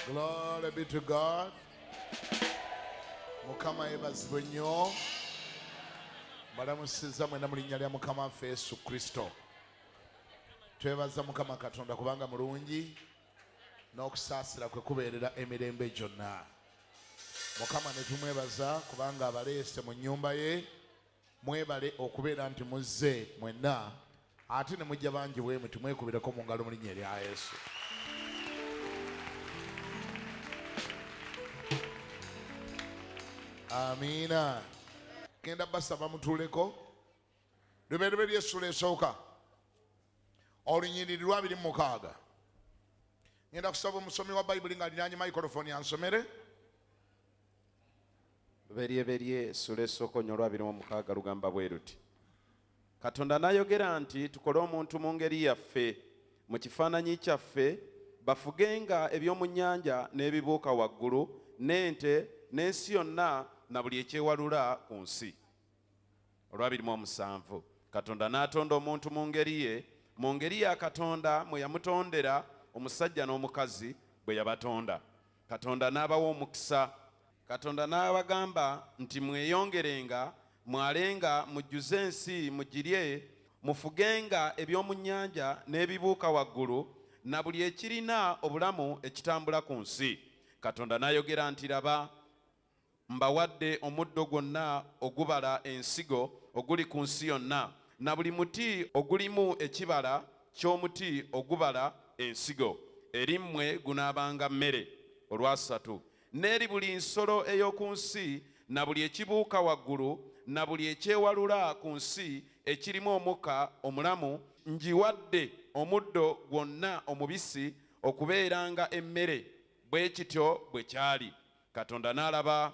Glory be to God. Mukama yebazibwe nnyo. Balamusiza mwena mu linnya lya Mukama waffe Yesu Kristo. Twebaza Mukama Katonda kubanga mulungi n'okusaasira kwe kubeerera emirembe gyonna. Mukama ne tumwebaza kubanga abaleese mu nnyumba ye. Mwebale okubeera nti muzze mwenna ate ne mujja bangi bwemwe tumwekubireko mu ngalo mu linnya erya Yesu. Amina. Genda basaba mutuuleko. Lubereberye essula esooka olunyiriri lwa 26. Ngenda kusaba omusomi wa Bayibuli ng'alinaanye microphone ansomere. Lubereberye essula esooka olwa 26 lugamba bwe luti. Katonda n'ayogera nti tukole omuntu mu ngeri yaffe mu kifaananyi kyaffe bafugenga eby'omu nnyanja n'ebibuuka waggulu n'ente n'ensi yonna na buli ekyewalula ku nsi. Olwa 27 Katonda n'atonda omuntu mu ngeri ya Katonda mwe yamutondera omusajja n'omukazi bwe yabatonda. Katonda n'abawa omukisa. Katonda n'abagamba nti mweyongerenga, mwalenga, mujjuze ensi, mugirye, mufugenga eby'omu nnyanja n'ebibuuka waggulu na buli ekirina obulamu ekitambula ku nsi. Katonda n'ayogera nti laba, mbawadde omuddo gwonna ogubala ensigo oguli ku nsi yonna na buli muti ogulimu ekibala ky'omuti ogubala ensigo eri mmwe gunaabanga mmere. Olwa 3 n'eri buli nsolo ey'oku nsi na buli ekibuuka waggulu na buli ekyewalula ku nsi ekirimu omukka omulamu ngiwadde omuddo gwonna omubisi okubeeranga emmere. Bwe kityo bwe kyali. Katonda n'alaba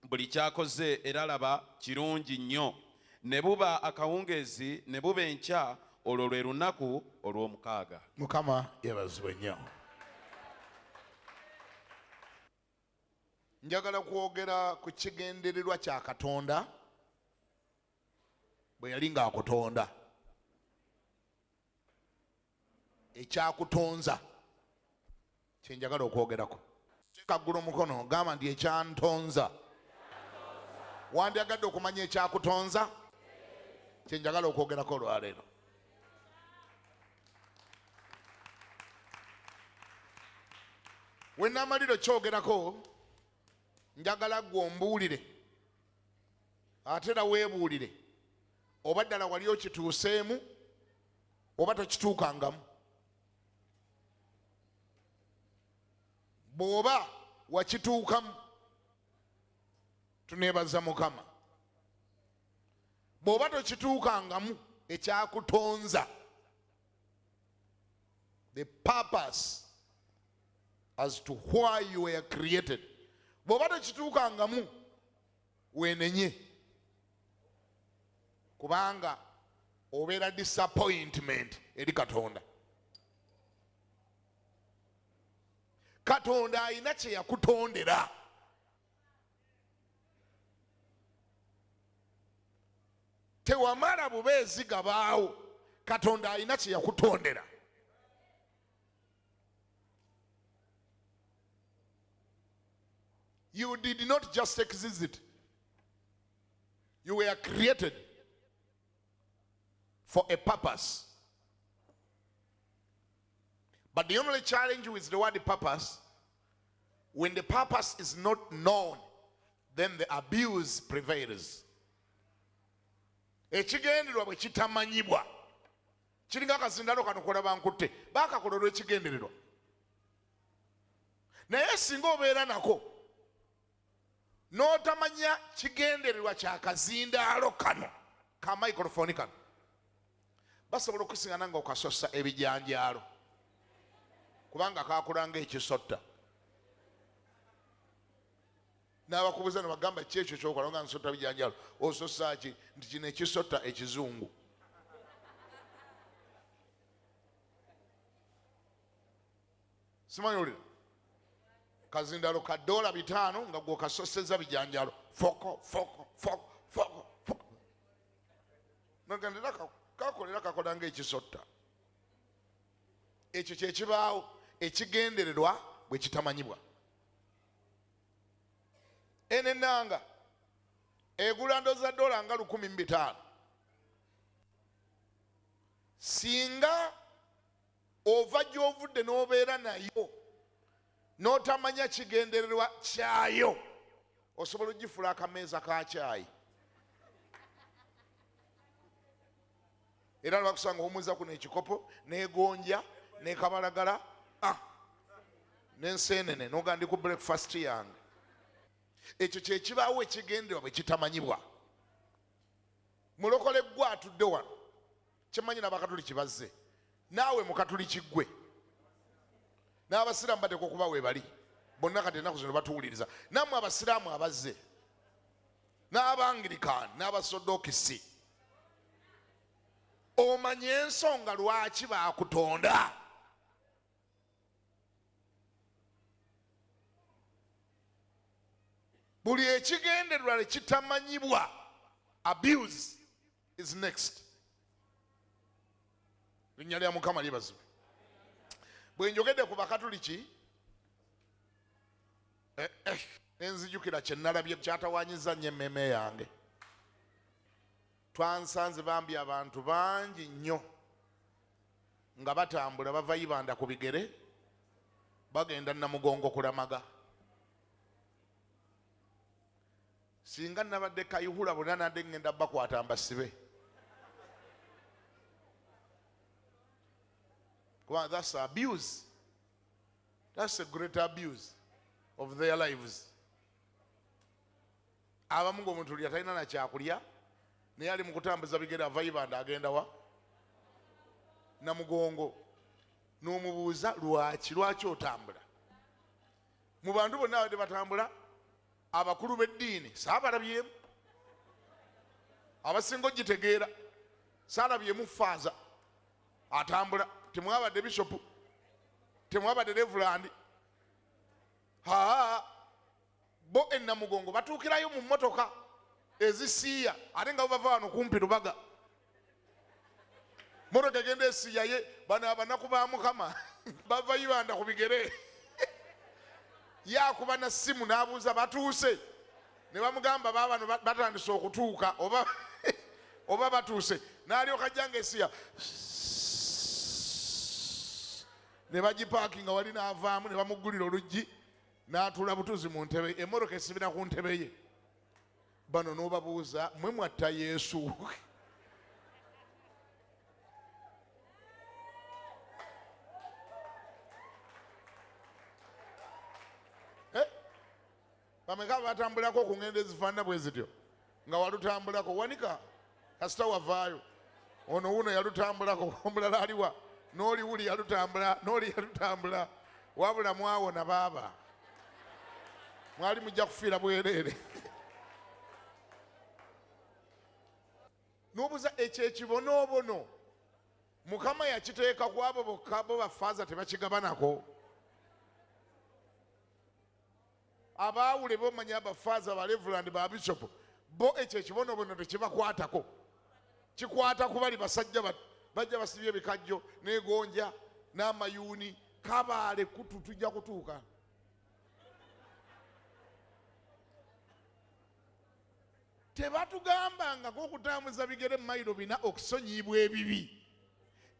buli kyakoze era laba kirungi nnyo. Ne buba akawungeezi ne buba enkya, olwo lwe lunaku olw'omukaaga. Mukama yebazibwe nnyo. Njagala kwogera ku kigendererwa kya Katonda bwe yali ng'akutonda. Ekyakutonza kye njagala okwogerako. Kaggula omukono gamba nti ekyantonza. Wandyagadde okumanya ekyakutonza? Kye njagala okwogerako olwaleero. We naamaliro kyogerako njagala gwe ombuulire ate era weebuulire oba ddala wali okituuseemu oba tokituukangamu. Bw'oba wakituukamu tuneebaza Mukama. Bw'oba tokituukangamu ekyakutonza, the purpose as to why you were created, bw'oba tokituukangamu weenenye, kubanga obeera disappointment eri Katonda. Katonda alina kye yakutondera. Tewamala bubeezi gabaawo. Katonda alina kye yakutondera. You did not just exist. You were created for a purpose. But the only challenge with the word purpose, when the purpose is not known, then the abuse prevails. Ekigendererwa bwe kitamanyibwa kiringa akazindalo kano kolaba nkutte baakakola olw'ekigendererwa. Naye singa obeera nako n'otamanya kigendererwa kya kazindaalo kano ka microphone kano, basobola okusiŋŋana nga okasosa ebijanjaalo kubanga kaakulanga ekisotta. N'abakubuza ne bagamba ki ekyo ky'okola nga nsotta bijanjaalo, ososa ki? Nti kino ekisotta ekizungu. Simanyi olira kazindaalo ka $5 nga gw'okasoseza bijanjaalo foko foko foko foko foko. Nagandira kakolera kakola nga ekisotta. Ekyo kye kibaawo. Ekigendererwa bwe kitamanyibwa. Eno ennanga egula ndoza dola nga 1,500. Singa ova gy'ovudde n'obeera nayo n'otamanya kigendererwa kyayo, osobola ogifula akameeza ka kyayi. Era bakusanga omuza kuno ekikopo n'egonja n'ekabalagala n'enseenene n'oga ndi ku breakfast yange. Ekyo kye kibaawo ekigendererwa bwe kitamanyibwa. Mulokole gwe atudde wano kimanyi n'Abakatoliki bazze, naawe Mukatoliki gwe n'Abasiraamu bateekwa okuba we bali bonna kati ennaku zino batuwuliriza. Nammwe Abasiraamu abazze n'Abangirikaani n'Abasodokisi, omanye ensonga lwaki baakutonda. Buli ekigendererwa ekitamanyibwa, abuse is next. Linnya lya Mukama libazibwe. Bwe njogedde ku Bakatoliki nenzijukira kye nalabye kyatawaanyiza nnyo emmeme yange. Twansanze bambi abantu bangi nnyo nga batambula bava Ibanda ku bigere bagenda Namugongo kulamaga. Singa nabadde Kayihura bonna nadde ngenda bakwata mbasibe. Well, that's abuse. That's a great abuse of their lives. Abamu ng'omuntu lya talina na kyakulya naye ali mu kutambuza bigere ava Ibanda agenda wa Namugongo, n'omubuuza lwaki otambula. Mu bantu bonna abadde batambula, abakulu b'eddiini saabalabyemu, abasinga ogitegeera saalabyemu faaza atambula. Temwabadde bishopu, temwabadde Reverand. Bo e Namugongo batuukirayo mu mmotoka ezisiiya ate nga bava wano kumpi Lubaga. Mmotoka egenda esiiyaye bano abanaku ba Mukama bava Ibanda ku bigere. Yakuba na ssimu n'abuuza batuuse, ne bamugamba baabano batandise okutuuka oba batuuse. N'alyoka ajja ng'esiiya ne bagipaakinga wali n'avaamu ne bamuggulira oluggi n'atuula butuzi mu ntebe, emmotoka esibira ku ntebe ye. Bano n'obabuuza mmwe mwatta Yesu? Bameka batambulako ku ngendo ezifaanana bwe zityo nga walutambulako wanika kasita wavaayo, ono wuno yalutambulako, omulala aliwa n'oli wuli yalutambula, n'oli yalutambula, wabula mwawona baaba, mwali mujja kufiira bwereere. N'obuuza ekyo ekibonoobono Mukama yakiteeka ku abo bokka bo bafaaza tebakigabanako. Abaawule bomanya abafaaza ba Reverand ba Bishop bo ekyo ekibonoobono tekibakwatako, kikwata ku bali basajja bajja basibye ebikajjo n'egonja n'amayuuni. Kabaale kutu tujja kutuuka. Tebatugambanga ng'okutambuza bigere mayiro bina okusonyiibwa ebibi.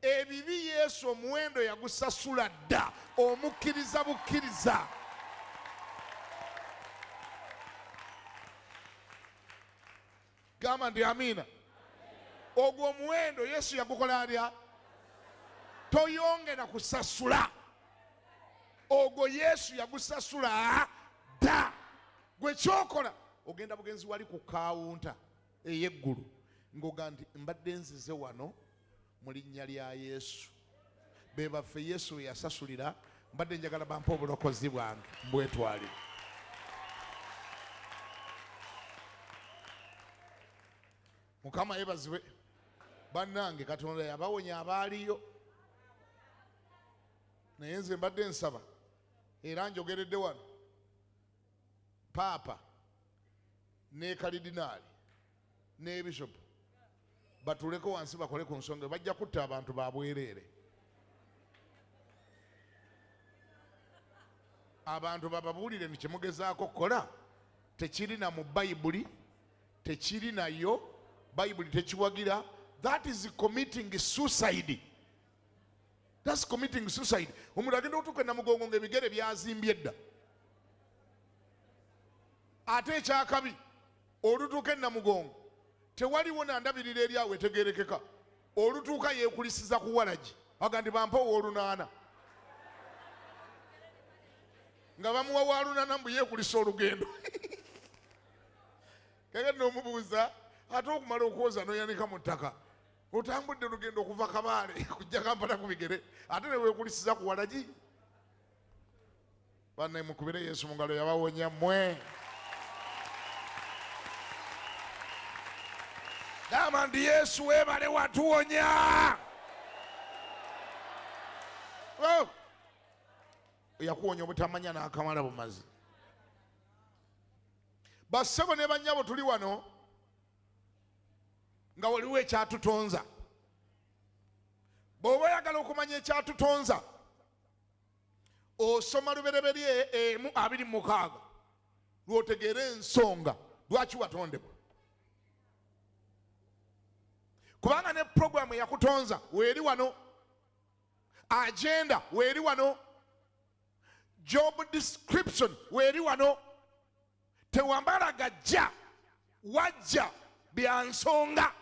Ebibi Yesu omuwendo yagusasula dda, omukkiriza bukkiriza. Gamba ndi amiina. Ogwo omuwendo Yesu yagukola atya? Toyongera kusasula. Ogwo Yesu yagusasula dda. Gwe kyokola ogenda bugenzi wali ku kawunta ey'eggulu ng'oga nti mbadde nzize wano mu linnya lya Yesu. Be baffe Yesu yasasulira, mbadde njagala bampa obulokozi bwange mbwetwalire. Mukama yebazibwe. Bannange Katonda yabawonya abaaliyo, naye nze mbadde nsaba era njogeredde wano Paapa ne Kalidinaali ne Bishopu batuleko wansi bakole ku nsonga, bajja kutta abantu ba bwereere. abantu bababuulire nti kyemugezaako kukola tekiri na mu bayibuli, tekiri nayo, bayibuli tekiwagira. That is committing suicide. That's committing suicide. Omuntu agenda otuuka namugongo ng'ebigere byazimbye edda. Ate ekyakabi olutuuka namugongo tewaliwo nandabirira eri awo etegerekeka. Olutuuka yeekulisiza ku walagi aga ndi bampa ow'olunaana nga bamuwa wa lunaana mbu yeekulisa olugendo. Kage n'omubuuza ate okumala okwoza n'oyanika mu ttaka otambudde olugendo okuva Kabaale kujja Kampala ku bigere ate ne weekulisiza ku walagi. Banne mukubire Yesu mu ngalo, yabawonya mmwe. Gamba ndi Yesu weebale watuwonya. Yakuwonya obutamanya n'akamala bumazi. Bassebo ne bannyabo tuli wano nga waliwo ekyatutonza. Bw'oba oyagala okumanya ekyatutonza osoma Lubereberye 1:26 lw'otegeera ensonga lwaki watondebwa. Kubanga ne programu yakutonza weeri wano, agenda weeri wano, job description weeri wano. Tewambala gajja wajja bya nsonga,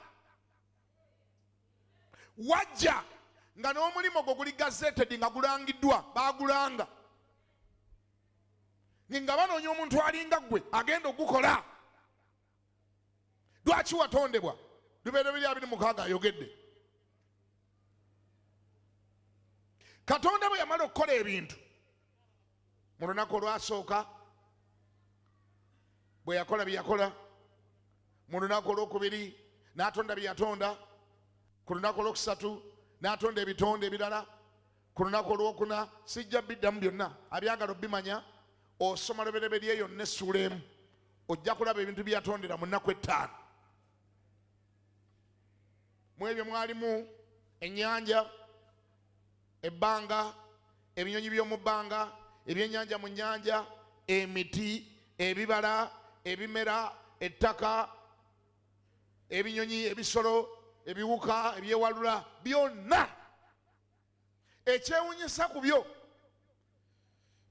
wajja nga n'omulimu gwo guli gazetted nga gulangiddwa, baagulanga nga banoonya omuntu alinga gwe agenda ogukola. Lwaki watondebwa? Lubereberye 2:6 ayogedde. Katonda bwe yamala okukola ebintu mu lunaku olwasooka, bwe yakola bye yakola, mu lunaku olwokubiri n'atonda bye yatonda, ku lunaku olwokusatu n'atonda ebitonde ebirala, ku lunaku olwokuna sijja biddamu byonna, abyagala obimanya osoma Lubereberye yonna essuula emu ojja kulaba ebintu bye yatondera mu nnaku 5. Mu ebyo mwalimu ennyanja, ebbanga, ebinyonyi by'omu bbanga, ebyennyanja mu nnyanja, emiti, ebibala, ebimera, ettaka, ebinyonyi, ebisolo, ebiwuka, ebyewalula, byonna. Ekyewunyisa ku byo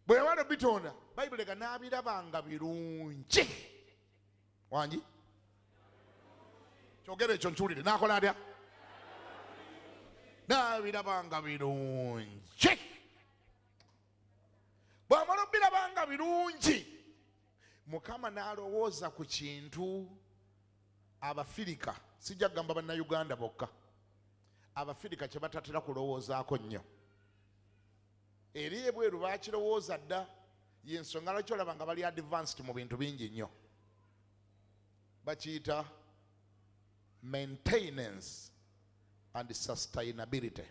bwe yamala bitonda, Bayibuli ega n'abirabanga birungi. Wangi kyogera ekyo nkiwulire, n'akola atya? N'abirabanga birungi. Bw'amala obirabanga birungi, Mukama n'alowooza ku kintu. Abafirika, sijja kugamba bannayuganda bokka, Abafirika kye batatera kulowoozaako nnyo. Eri ebweru baakirowooza dda, y'ensonga lwaki olaba nga bali advanced mu bintu bingi nnyo. Bakiyita maintenance and sustainability.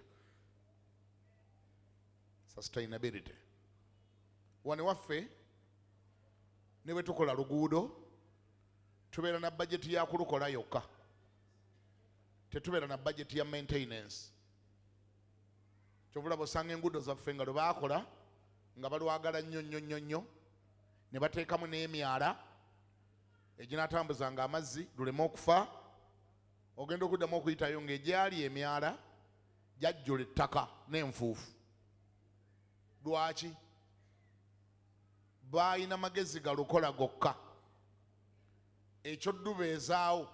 Sustainability. Wano waffe ne bwe tukola luguudo tubeera na budget ya kulukola yokka, tetubeera na budget ya maintenance. Kyovulaba osanga enguudo zaffe nga lwe baakola nga balwagala nnyo ne bateekamu n'emyala eginaatambuzanga amazzi luleme okufa. Ogenda okuddamu okuyitayo ng'egyali emyala gyajjula ettaka n'enfuufu. Lwaki? Baalina magezi galukola gokka. Ekyoddubeezaawo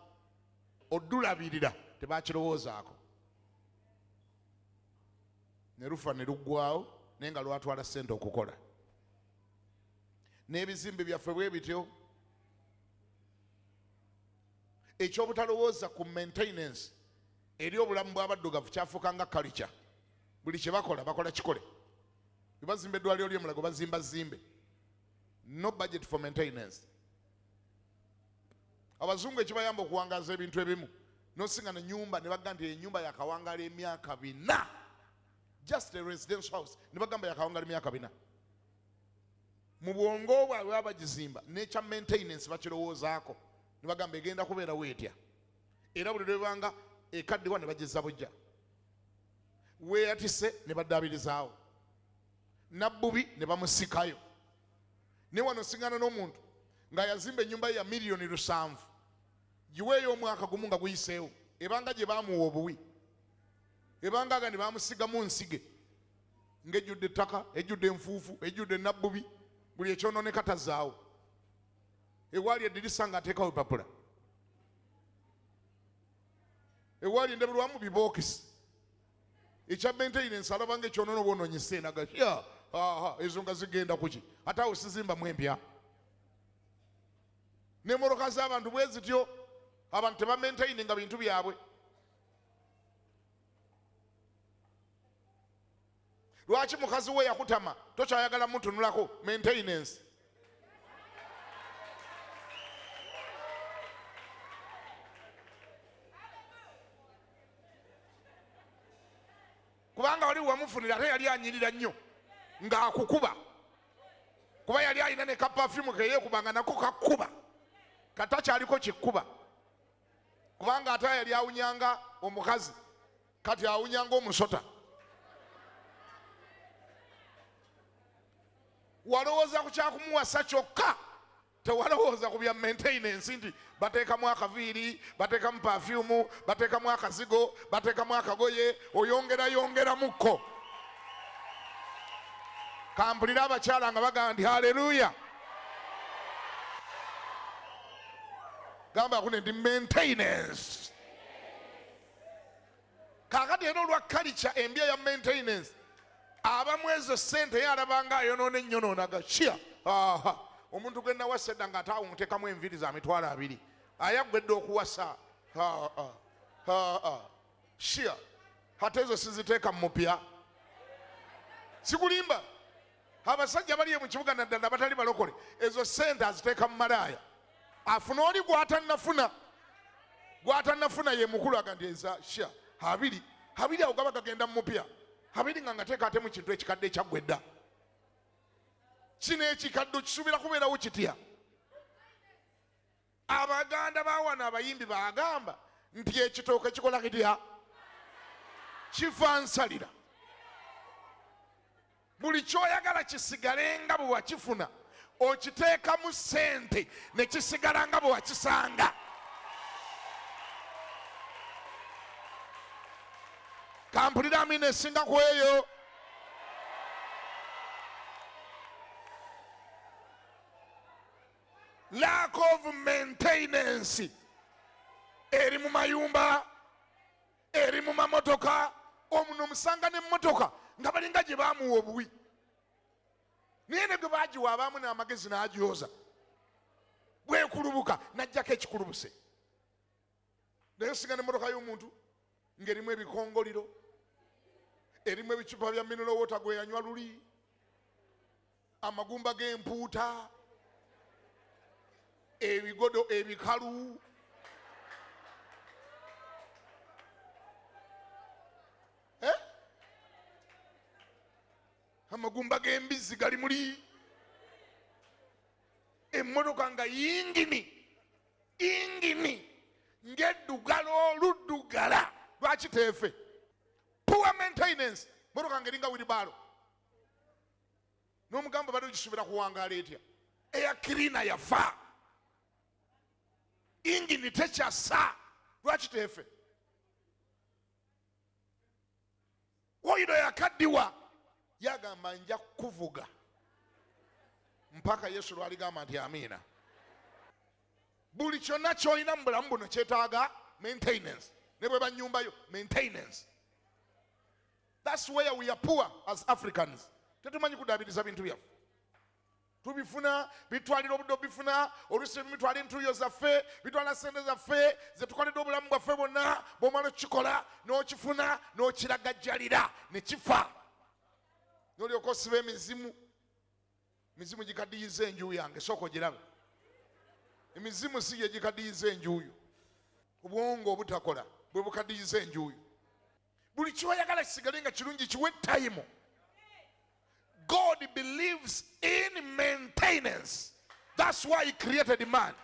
oddulabirira tebaakirowoozaako, ne lufa ne luggwaawo naye nga lwatwala ssente okukola. N'ebizimbe byaffe bwe bityo. Ekyobutalowooza ku maintenance eri obulamu bw'abaddugavu kyafuuka nga culture. Buli kye bakola bakola kikole. Bwe bazimba eddwaliro ly'omulago bazimba zimbe. No budget for maintenance. Abazungu ekibayamba okuwangaaza ebintu ebimu, n'osinga ne nnyumba ne bagamba nti ennyumba yakawangaala emyaka 4. Just a residential house ne bagamba yakawangaala emyaka 4. Mu bwongo bwabwe abagizimba n'ekya maintenance bakirowoozaako ne bagamba egenda kubeera weetya, era buli lwebanga ekaddiwa ne bagizza bujja, weeyatise ne baddaabilizaawo, nabbubi ne bamusikayo, ne wano singana n'omuntu nga yazimba ennyumba ya miliyoni 7 giweeyo omwaka gumu nga guyiseewo ebanga gye baamuwa obuwi ebanga aga ne baamusigamu nsige ng'ejjudde ettaka ejjudde enfuufu ejjudde nabbubi buli ekyonooneka tazaawo ewaali eddirisa ng'ateekawo epapula ewaali endabirwamu bibookisi ekya maintenance alaba ng'ekyonoono bwonoonyese naga ezo nga zigenda kuki ate awo sizimbamu empya n'emmotoka z'abantu bwe zityo abantu tebamaintaininga bintu byabwe lwaki mukazi we yakutama tokyayagala mutunulako maintenance kubanga wali wamufunira ate yali anyirira nnyo ng'akukuba kuba yali alina ne kapafimu keyeekubanga nako kakkuba katakyaliko kikkuba kubanga ate yali awunyanga omukazi kati awunyanga omusota walowooza ku kyakumuwasa kyokka tewalowooza ku bya maintenance nti bateekamu akaviiri bateekamu pafyumu bateekamu akazigo bateekamu akagoye oyongeramukko kampulira abakyala nga bagamba nti haleluya gamba kune ndi maintenance kakati era olwa kalica embya ya maintenance abamu ezo sente yalabanga ayonoona ennyononaga shia omuntu gwe nawasa edda nga ataawo muteekamu enviiri za mitwalo 2 ayaggwedde okuwasa shia ate ezo siziteeka mupya sikulimba abasajja baliye mu kibuga naddala batali balokole ezo sente aziteeka mu malaaya afuna oli gw'atannafuna ye mukulu aga nti eza shia 2 awo gaba gagenda mupya 2 nga ngateeka ate mu kintu ekikadde ekyaggwedda kino ekikadde kisuubira kubeerawo kitya abaganda bawana abayimbi bagamba nti ekitooke kikola kitya kifa nsalira buli kyoyagala kisigale nga bwe wakifuna okiteekamu ssente ne kisigala nga bwe wakisanga kampulira amina esinga ku eyo lack of maintenance eri mu mayumba eri mu mamotoka omuno omusanga n'emmotoka nga balinga gye baamuwa obuwi naye ne gwe baagiwa abaamu n'amagezi n'agyoza bwekulubuka n'ajjako ekikulubuse naye osinga n'emmotoka y'omuntu ng'erimu ebikongoliro erimu ebicupa bya mineral water gwe yanywa luli amagumba g'empuuta ebigodo ebikalu amagumba g'embizzi gali muli emmotoka nga yingini ng'eddugala oluddugala lwaki teefe poor maintenance motoka ng'eringa wiribaalo n'omugamba bali ogisuubira kuwangaala etya eya kirina yafa ingini tekyassa lwaki teefe oyiro yakaddiwa yagamba nja kuvuga mpaka yesu lwaligamba nti amiina buli kyonna kyolina mu bulamu buno kyetaaga maintenance ne bwe banyumbayo maintenance that's where we are poor as Africans tetumanyi kudaabiriza bintu byaffe tubifuna bitwalira obudde obifuna oluusi bitwala entuuyo zaffe bitwala sente zaffe zetukoledde obulamu bwaffe bwonna bw'omala okukikola n'okifuna n'okiragajjalira ne kifa n'olyoka osiba emizimu gikaddiyiza enjuuyo yange sooka ogirabe emizimu si ye gikaddiyiza enjuuyo obwongo obutakola bwe bukaddiyiza enjuuyo buli kyoyagala kisigale nga kirungi kiwe time. God believes in maintenance. That's why he created man.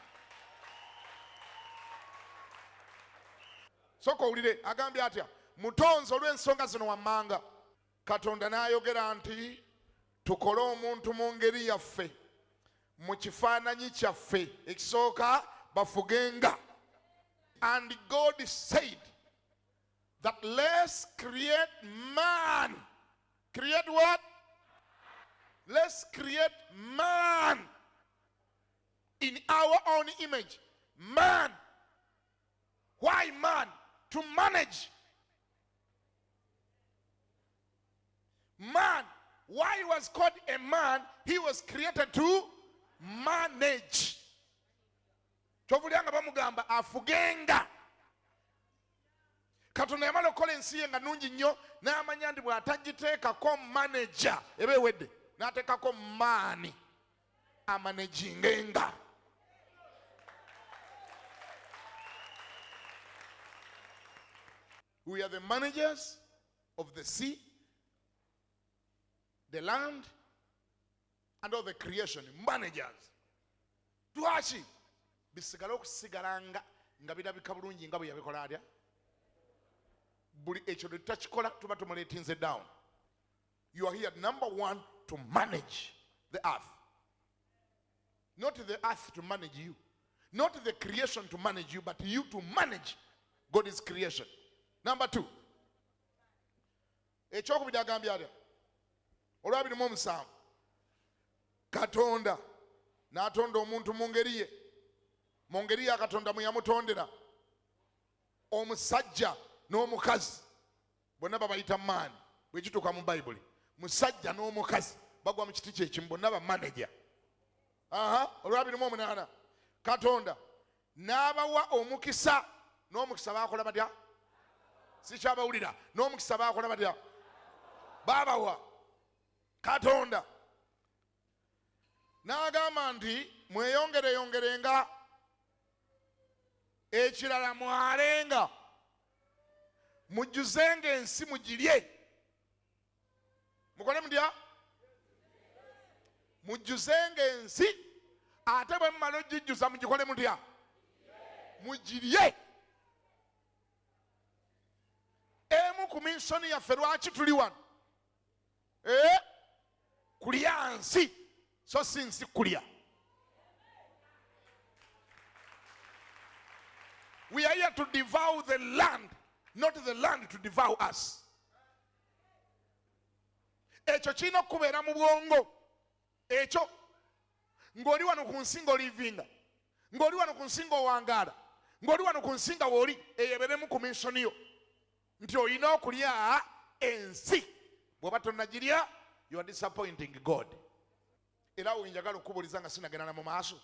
Soko ulire agambye atya mutonzo olw'ensonga zino wammanga Katonda n'ayogera nti tukole omuntu mu ngeri yaffe mu kifaananyi kyaffe. Ekisooka bafugenga. And God said that let's create man. Create what? Let's create man in our own image. Man. Why man? To manage. Man. Why he was called a man? He was created to manage. Chovulyanga bamugamba afugenga. Katonda yamala okukola ensi ye nga nnungi nnyo n'amanya nti bw'atagiteekako manager eba ewedde n'ateekako maani amanagingenga. We are the managers of the sea, the land, and all the creation. Managers. Lwaki bisigala okusigalanga nga birabika bulungi nga bwe yabikola atya? Buli ekyo tetakikola tuba tumuleetinze down. You are here, number one, to manage the earth. Not the earth to manage you. Not the creation to manage you, but you to manage God's creation. Number two. Ekyokubiri agambye atya? Olwabiri mu omusanvu. Katonda n'atonda omuntu mu ngeri ye. Mu ngeri ya Katonda mwe yamutondera. Omusajja n'omukazi bonna babayita maani bwe kituuka mu Bayibuli. Musajja n'omukazi bagwa mu kiti kyekimu bonna ba manager. Olwabiri mu omunaana. Katonda n'abawa omukisa n'omukisa baakola batya? Sikyabawulira. N'omukisa baakola batya? Baabawa. Katonda n'agamba nti mweyongereyongerenga, ekirala mwalenga, mujjuzenga ensi mugirye. Mukole mutya? Mujjuzenga ensi, ate bwe mumala ogijjuza mugikole mutya? Mugirye. Emu ku minsoni yaffe lwaki tuli wano? Kulya nsi, so si nsi kulya. We are here to devour the land, not the land to devour us. Ekyo kirina okubeera mu bwongo. Ekyo ng'oli wano ku nsi ng'olivinga, ng'oli wano ku nsi ng'owangaala, ng'oli wano ku nsi nga w'oli eyeberemu ku minsoni yo nti olina okulya ensi. Bw'oba tonnagirya, you are disappointing God. Era wenjagala okubuuliza nga sinagenda na mu maaso.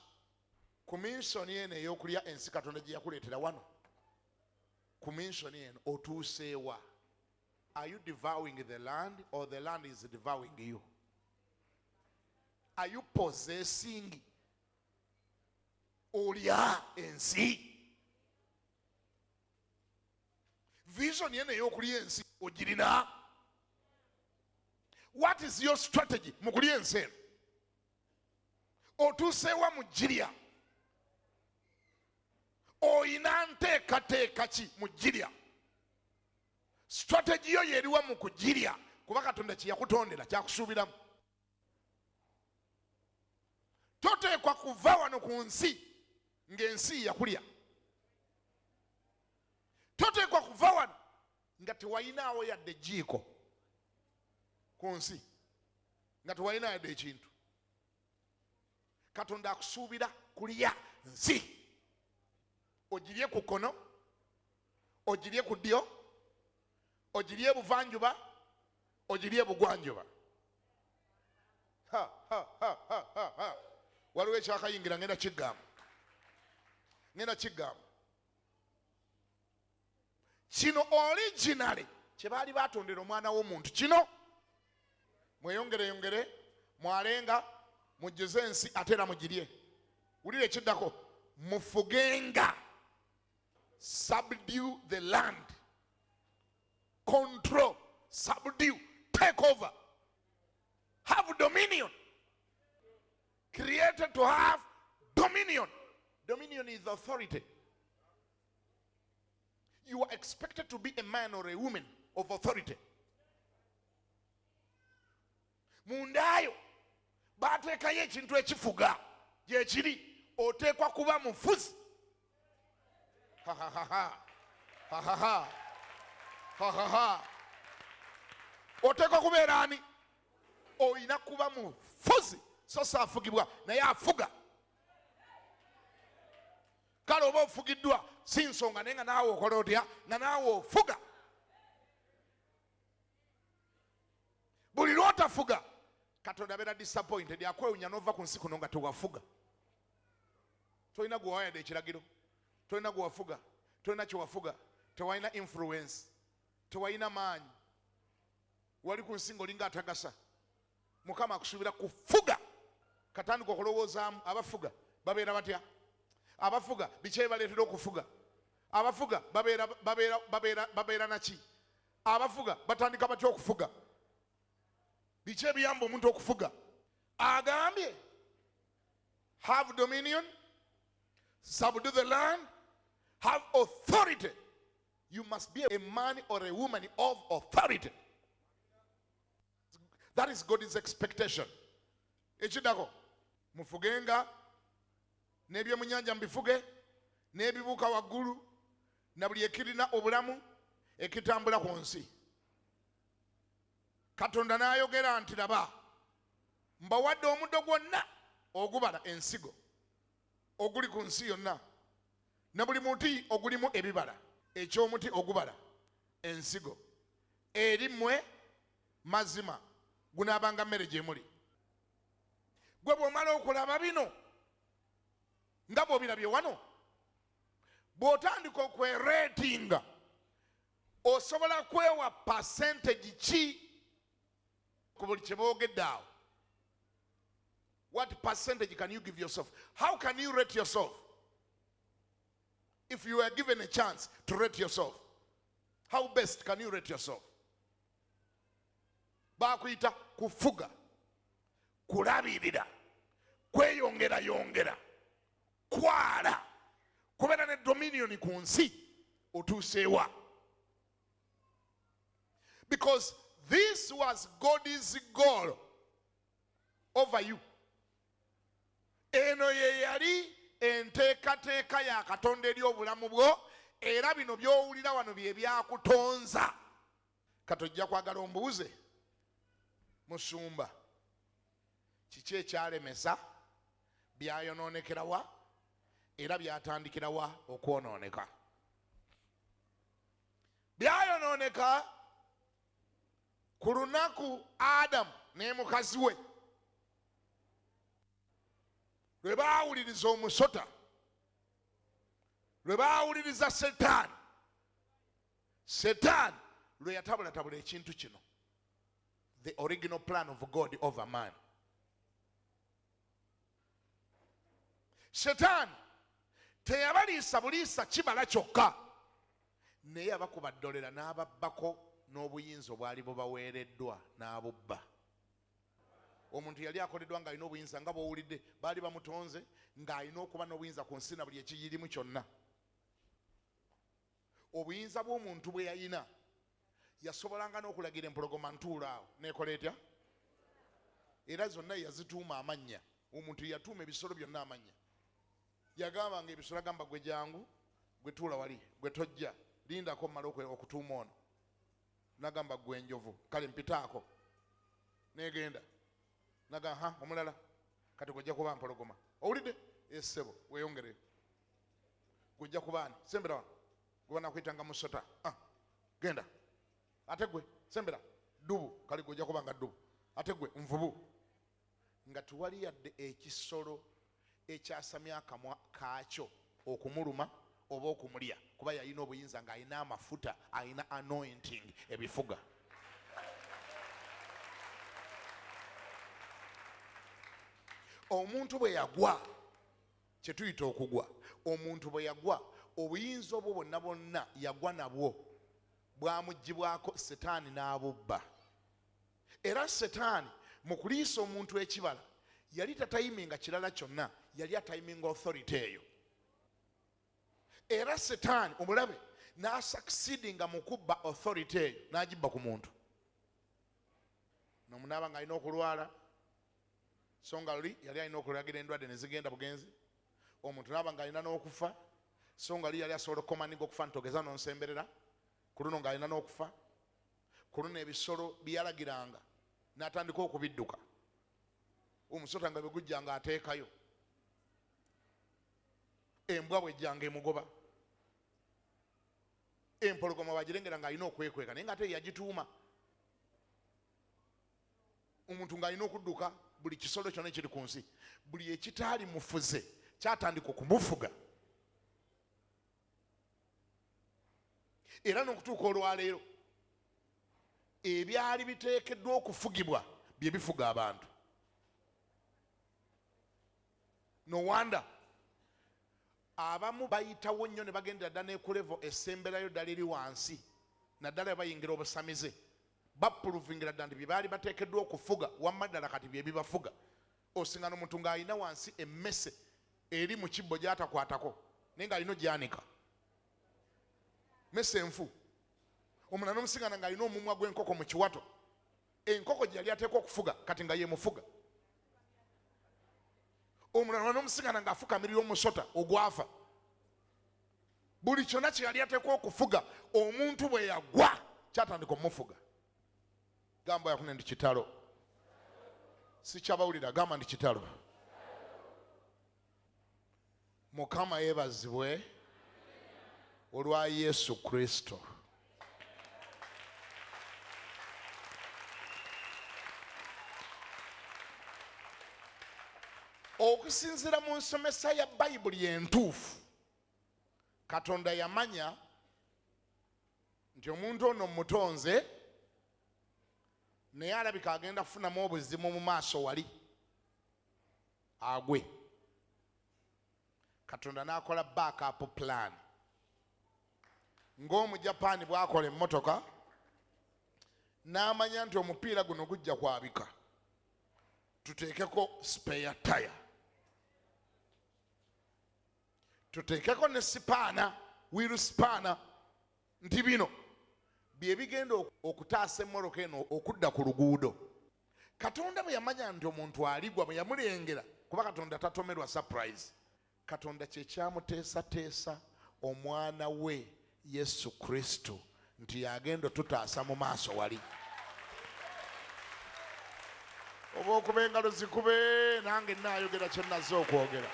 Ku minsoni eno ey'okulya ensi Katonda gye yakuleetera wano, ku minsoni eno otuuseewa? Are you devouring the land or the land is devouring you? Are you possessing olya ensi? Vision eno ey'okulya ensi ogirina? What is your strategy mu kulya ensi eno? Otuuseewa mu girya? Oyina nteekateeka ki mu girya? Strategy yo yeriwa mu kugirya, kuba Katonda kye yakutondera kyakusuubiramu. Toteekwa kuva wano ku nsi ng'ensi yakulya. Toteekwa kuva wano nga tewayinaawo yadde jjiiko ku nsi, nga tewayinaawo yadde ekintu. Katonda akusuubira kulya nsi. Ogirye ku kkono, ogirye ku ddyo, ogirye buvanjuba, ogirye bugwanjuba. Waliwo ekyakayingira ngenda kigamba. Kino originally kye baali batondera omwana w'omuntu. Kino mweyongereyongere, mwalenga, mujjuze ensi ate era mugirye. Wulira ekiddako, mufugenga. Subdue the land. Control, subdue, take over. Have dominion. Created to have dominion. Dominion is authority. You are expected to be a man or a woman of authority. Mundayo bateekayo ekintu ekifuga. gyekiri oteekwa kuba mufuzi. Oteekwa kubeera ani? Oyina kuba mufuzi so saafugibwa naye afuga. Kale oba ofugiddwa si nsonga naye nga naawe okola otya? Nga naawe ofuga. Buli lw'otafuga Katonda abeera disappointed, akwewunya n'ova ku nsi kuno nga tewafuga. Tolina gwe wayadde ekiragiro, tolina gwe wafuga, tolina kye wafuga, tewalina influence, tewalina maanyi, wali ku nsi ng'olinga atagasa. Mukama akusuubira kufuga. Katandika okulowoozaamu abafuga babeera batya? Abafuga biki ebibaleetera okufuga? Abafuga babeera naki? Abafuga batandika batya okufuga? Biki ebiyamba omuntu okufuga? Agambye have dominion, subdue the land, have authority. You must be a man or a woman of authority. That is God's expectation. Ekidako mufugenga n'ebyomunyanja mubifuge n'ebibuuka waggulu na buli ekirina obulamu ekitambula ku nsi. Katonda n'ayogera nti laba mbawadde omuddo gwonna ogubala ensigo oguli ku nsi yonna, na buli muti ogulimu ebibala ekyomuti ogubala ensigo, eri mmwe mazima gunaabanga mmere gye muli. Gwe bw'omala okulaba bino nga bw'obirabye wano, bw'otandika okwereetinga osobola kwewa percentage ki ku buli kye boogedde awo? What percentage can you give yourself? How can you rate yourself? If you were given a chance to rate yourself, how best can you rate yourself? Bakuyita kufuga, kulabirira, kweyongera, kwala, kubeera ne dominion ku nsi otuuseewa. Because this was God's goal over you. Eno ye yali enteekateeka ya Katonda eri obulamu bwo, era bino by'owulira wano bye byakutonza. Katojja kwagala ombuuze, musumba, kiki ekyalemesa, byayonoonekerawa era byatandikirawa okwonooneka? Byayonooneka ku lunaku Adamu ne mukazi we lwe baawuliriza omusota, lwe baawuliriza Setaani. Setaani lwe yatabulatabula ekintu kino, the original plan of God over man. Setaani teyabaliisa buliisa kibala kyokka, naye abakuba ddolera n'ababbako n'obuyinza obwali bubaweereddwa n'abubba. Omuntu yali akoleddwa ng'alina obuyinza, nga bw'owulidde baali bamutonze ng'alina okuba n'obuyinza ku nsi na buli ekiyirimu kyonna. Obuyinza bw'omuntu bwe yalina, yasobolanga n'okulagira empologoma ntuula awo n'ekola etya? Era zonna yazituuma amannya. Omuntu yatuuma ebisolo byonna amannya. Yagambanga ebisolo, agamba gwe jangu, gwe tuula wali, gwe tojja, lindako mmala okutuuma ono. Nagamba gwe enjovu, kale mpitaako, negenda. Naga omulala, kati gojja kuba mpologoma. Owulidde? Essebo weeyongere. Gojja kuba ani? Sembera wano. Gwe banaakuyitanga musota. Genda. Ate gwe sembera dubu, kale gojja kuba nga dubu. Ate gwe nvubu. Nga tuwali yadde ekisolo ekyasamya akamwa kaakyo okumuluma oba okumulya, kuba yalina obuyinza ng'alina amafuta, alina anointing ebifuga. Omuntu bwe yagwa, kye tuyita okugwa, omuntu bwe yagwa, obuyinza obwo bwonna bwonna yagwa nabwo bwamuggyibwako Setaani n'abubba. Era Setaani mu kuliisa omuntu ekibala yali tatayiminga kirala kyonna, yali atayiminga authority eyo. Era Setaani omulabe n'asucceedinga mu kubba authority eyo n'agibba ku muntu. N'omunaaba ng'alina okulwala, songa luli yali alina okulagira endwadde ne zigenda bugenzi, omuntu n'aba ng'alina n'okufa, songa luli yali asobola okukomaninga okufa ntogeza n'onsemberera, ku luno ng'alina n'okufa, ku luno ebisolo byeyalagiranga n'atandika okubidduka, omusota nga begujjanga ateekayo, embwa bwejjanga emugoba, empologoma bagirengera ng'alina okwekweka naye ng'ate yagituuma, omuntu ng'alina okudduka, buli kisolo kyonna ekiri ku nsi, buli ekitaali mufuze kyatandika okumufuga. Era n'okutuuka olwaleero ebyali biteekeddwa okufugibwa bye bifuga abantu. No wonder abamu bayitawo nnyo ne bagendera ddala n'ekulevo essemberayo ddala eri wansi naddala bayingira obusamize, bapuluvingira ddala nti bye baali bateekeddwa okufuga wamma ddala kati bye bibafuga. Osinga n'omuntu ng'alina wansi emmese eri mu kibbo gy'atakwatako naye ng'alina ogyanika, mese enfu. Omulala n'omusingana ng'alina omumwa gw'enkoko mu kiwato, enkoko gye yali ateekwa okufuga kati nga yemufuga. Omulala n'omusingana ng'afukamirira omusota ogwafa. Buli kyonna kye yali ateekwa okufuga omuntu bwe yagwa kyatandika omufuga. Gamba yakune ndi kitalo, sikyabawulira, gamba ndi kitalo. Mukama yeebazibwe olwa Yesu Kristo. Okusinziira mu nsomesa ya Bayibuli entuufu, Katonda yamanya nti omuntu ono mutonze naye alabika agenda kufunamu obuzimu mu maaso wali agwe. Katonda n'akola backup plan. Ng'Omujapani bw'akola emmotoka n'amanya nti omupiira guno gujja kwabika, tuteekeko spare tire, tuteekeko ne sipaana, wheel sipaana, nti bino bye bigenda okutaasa emmoloka eno okudda ku luguudo. Katonda bwe yamanya nti omuntu aligwa, bwe yamulengera, kuba Katonda tatomerwa surprise, Katonda kye kyamuteesateesa omwana we Yesu Kristo nti yagenda otutaasa mu maaso wali. Oba okuba engalo zikube nange naayogera kye nazze okwogera.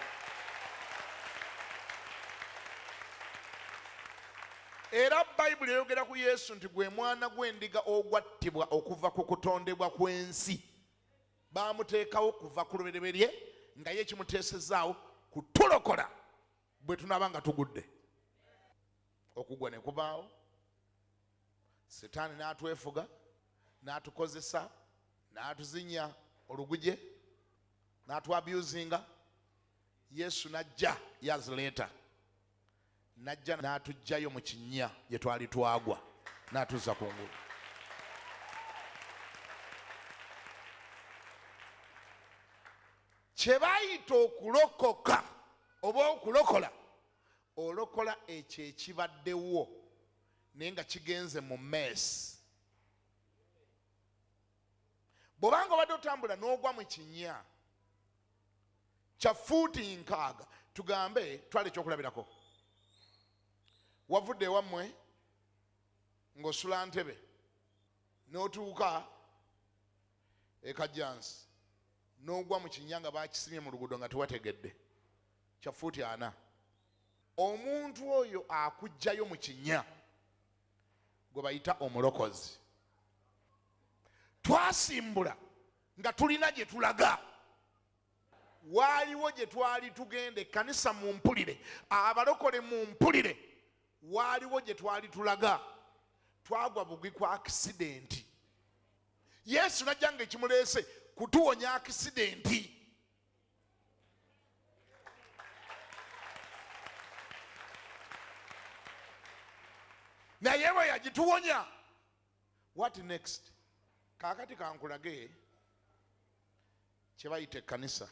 Era Bayibuli eyogera ku Yesu nti gwe mwana gw'endiga ogwattibwa okuva ku kutondebwa kw'ensi. Baamuteekawo kuva ku lubereberye nga ye kimuteesezaawo kutulokola bwe tunaaba nga tugudde. Okugwa ne kubaawo, Setaani n'atwefuga, n'atukozesa, n'atuzinya oluguje, n'atwabyuzinga. Yesu n'ajja years later, n'ajja n'atuggyayo mu kinnya gye twali twagwa, n'atuzza kungulu. Kye bayita okulokoka oba okulokola, olokola ekyo ekibaddewo naye nga kigenze mu meesi. Bw'obanga obadde otambula n'ogwa mu kinnya kya fuuti 6, tugambe twala ekyokulabirako, wavudde ewammwe ng'osula Ntebe n'otuuka e Kajjansi n'ogwa mu kinnya nga baakisibye mu luguudo nga tewategedde, kya fuuti 4. Omuntu oyo akuggyayo mu kinnya gwe bayita omulokozi. Twasimbula nga tulina gye tulaga. Waaliwo gye twali tugenda, ekkanisa mu mpulire, abalokole mu mpulire, waaliwo gye twali tulaga. Twagwa bugwi kwa akisidenti. Yesu najja nga ekimuleese kutuwonya akisidenti. Naye bwe yagituwonya, what next? Kaakati kankulage kye bayita ekkanisa,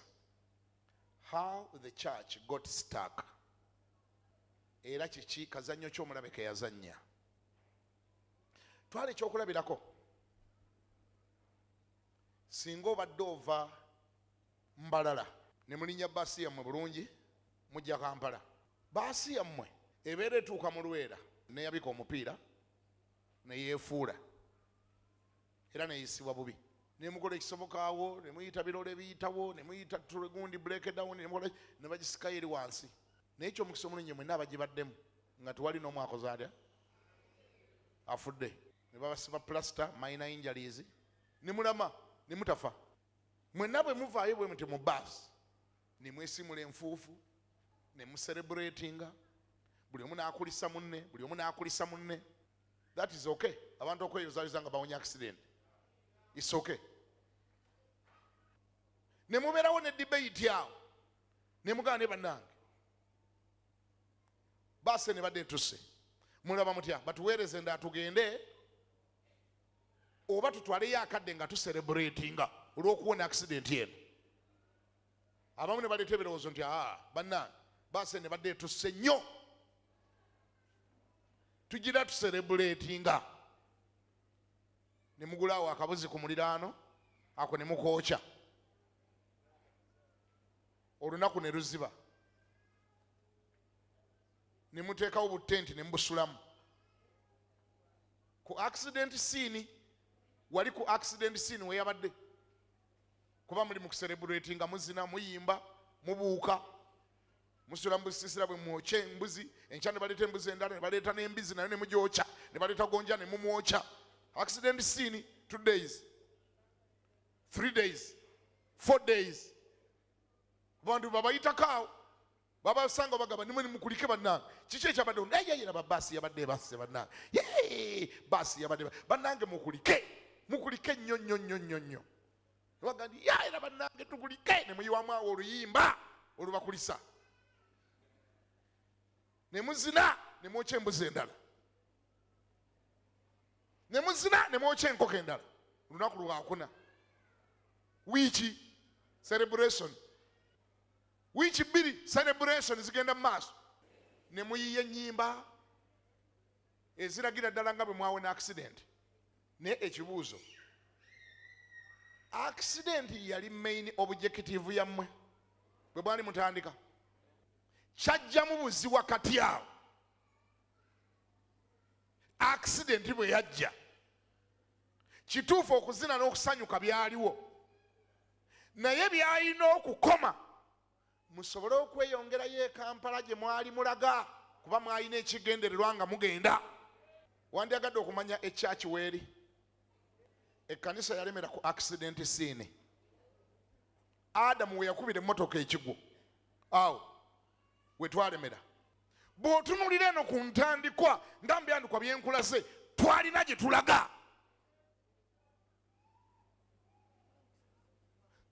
how the church got stuck. Era kiki kazannyo ky'omulabe ke yazannya. Twala ekyokulabirako. Singa obadde ova Mbalala ne mulinya baasi yammwe bulungi mujja Kampala. Baasi yammwe ebeera etuuka mu Lwera neyabika omupiira neyeefuula era neyisibwa bubi, nemukola ekisobokaawo, nemuyita birole biyitawo, nemuyita tulegundi breakdown, ne bagisikayo eri wansi. Naye ekyomukisa omulungi mwenna abagibaddemu nga tewali n'omu akoze atya afudde, ne babasiba plaster minor injuries, ne mulama ne mutafa. Mwenna bwe muvaayo bwe muti mu baasi ne mwesimula enfuufu ne mucelebratinga, buli omu n'akulisa munne, buli omu n'akulisa munne. That is okay. Abantu okweyozayoza nga bawonya accident, it's okay. Ne mubeerawo ne debate awo ne mugana ne bannange baase ne badde etuse, mulaba mutya batuweereze nda tugende oba tutwaleyo akadde nga tucelebratinga olw'okuwona accident yeno. Abamu ne baleeta ebirowoozo nti bannange baase ne badde etuse nnyo, tugira tucelebratinga. Ne mugulaawo akabuzi ku muliraano ako ne mukookya, olunaku ne luziba, ne muteekawo butenti ne mubusulamu. Ku accident scene, wali ku accident scene weyabadde, kuba muli mu kucelebratinga, muzina, muyimba, mubuuka, musula mu busiisira bwe mwokya embuzi, enkya ne baleeta embuzi endala, ne baleeta n'embizi nayo ne mugyokya, ne baleeta gonja ne mumwokya. Accident scene 2 days, 3 days, 4 days. Bantu babayitako babasanga bagamba nimwe mukulike bannange kiki ekyabadde naye na babaasi yabadde basse bannange baasi yabadde bannange mukulike nnyo bagandi era bannange tukulike ne muyiwamu awo oluyimba olubakulisa, ne muzina ne mwokya embuzi endala, ne muzina ne mwokya enkoko endala. Lunaku lwakuna wiiki celebration, wiiki bbiri celebration zigenda mu maaso, ne muyiya ennyimba eziragira ddala nga bwe mwawona accident. Naye ekibuuzo, accident yali main objective yammwe bwe bwali mutandika? Kyajjamu buzi wakati awo accident bwe yajja, kituufu okuzina n'okusanyuka byaliwo, naye byalina okukoma musobole okweyongerayo e Kampala gye mwali mulaga, kuba mwalina ekigendererwa nga mugenda. Wandyagadde okumanya ekyaki weeri, ekkanisa yalemera ku accident scene. Adamu we yakubira emmotoka ekigwo awo we twalemera. Bw'otunulira eno ku ntandikwa nga mubyandikwa byenkulase, twalina gye tulaga.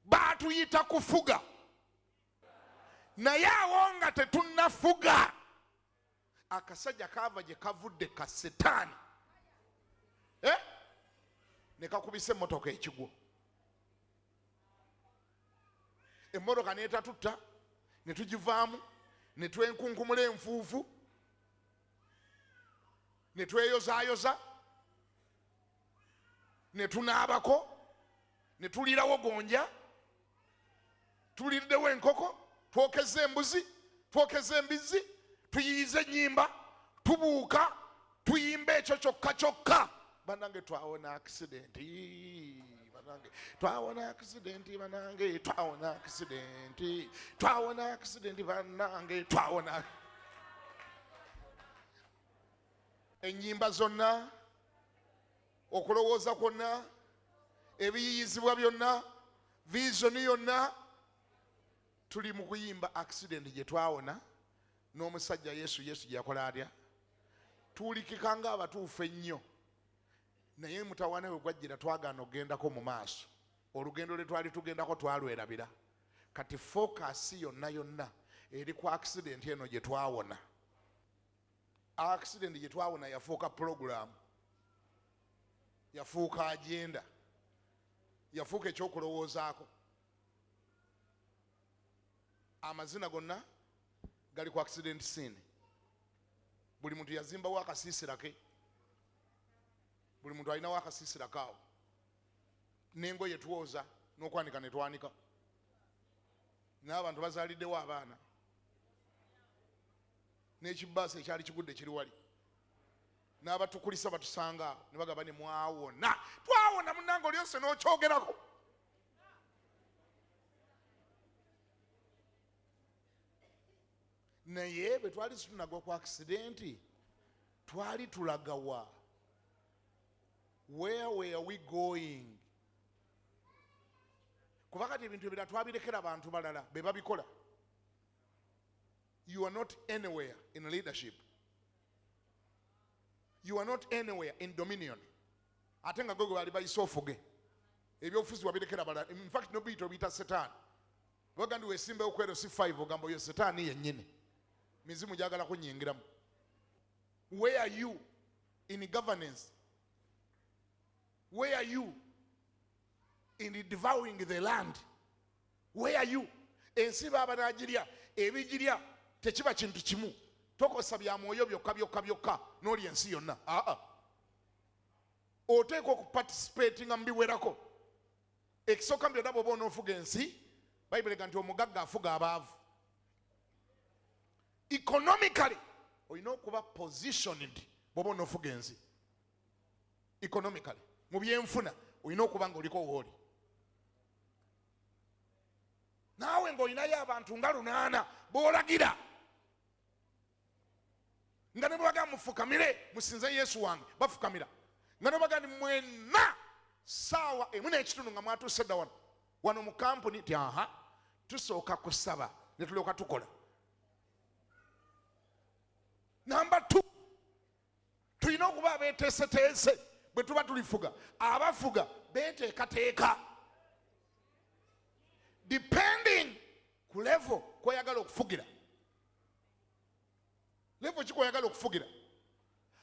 Baatuyita kufuga, naye awo nga tetunnafuga, akasajja kaava gye kavudde ka setaani ne kakubisa emmotoka ekigwo. Emmotoka n'etatutta, ne tugivaamu, ne twenkunkumula enfuufu, ne tweyozaayoza, ne tunaabako, ne tulirawo gonja, tuliddewo enkoko, twokeza embuzi, twokeza embizi, tuyiyiza ennyimba, tubuuka, tuyimba ekyo kyokka kyokka. Bannange twawona accident, bannange twawona accident, bannange twawona accident, twawona accident, bannange twawona. Ennyimba zonna, okulowooza kwonna, ebiyiyizibwa byonna, vision yonna, tuli mu kuyimba accident gye twawona n'omusajja Yesu gye yakola atya. Tuwulikika nga abatuufu ennyo, naye mutawaana we gwajjira twagaana okugendako mu maaso. Olugendo lwe twali tugendako twalwerabira. Kati focus yonna eri ku accident eno gye twawona. Accident gye twawona yafuuka program, yafuuka agenda, yafuuka ekyokulowoozaako. Amazina gonna gali ku accident scene. Buli muntu yazimbawo akasiisira ke, buli muntu alinawo akasiisira kaawo, n'engoye tuwoza n'okwanika ne twanika. n'abantu bazaaliddewo abaana n'ekibaasi ekyali kigudde kiri wali n'abatukulisa batusanga awo ne bagamba ne mwawona twawona munnange oli yose n'okyogerako naye bwe twali tunagwa ku accidenti twali tulagawa where were we going kuba kati ebintu ebirala twabirekera abantu balala be babikola. You are not anywhere in leadership. You are not anywhere in dominion. Ate nga gogo bali bayise ofuge ebyobufuzi wabirekera balala. In fact no bito bita setaani bagandi wesimbe okwero si 5 ogamba oyo setaani yennyini mizimu gyagala kunyingiramu. Where are you in governance? Where are you in devouring the land? Where are you? Ensi baba najirya ebijirya tekiba kintu kimu tokosa bya mwoyo byokka n'oli ensi yonna. Oteekwa okuparticipating nga mbiwerako. Ekisooka mbyo bw'oba onoofuga ensi Bayibuli egamba nti omugagga afuga abaavu. Economically olina okuba positioned bw'oba onoofuga ensi. Economically mu byenfuna olina okuba nga oliko wooli. Naawe ng'olinayo abantu nga 8 b'olagira nga ne bwagamba mufukamire musinze Yesu wange bafukamira nga ne bagandi mwenna saawa emu n'ekitundu nga mwatuuse dda wano mu kampuni ti tusooka kusaba ne tulyoka tukola. Number 2 tulina okuba abeeteeseteese bwe tuba tulifuga. Abafuga beeteekateeka depending ku level kw'oyagala okufugira. Level ki kw'oyagala okufugira.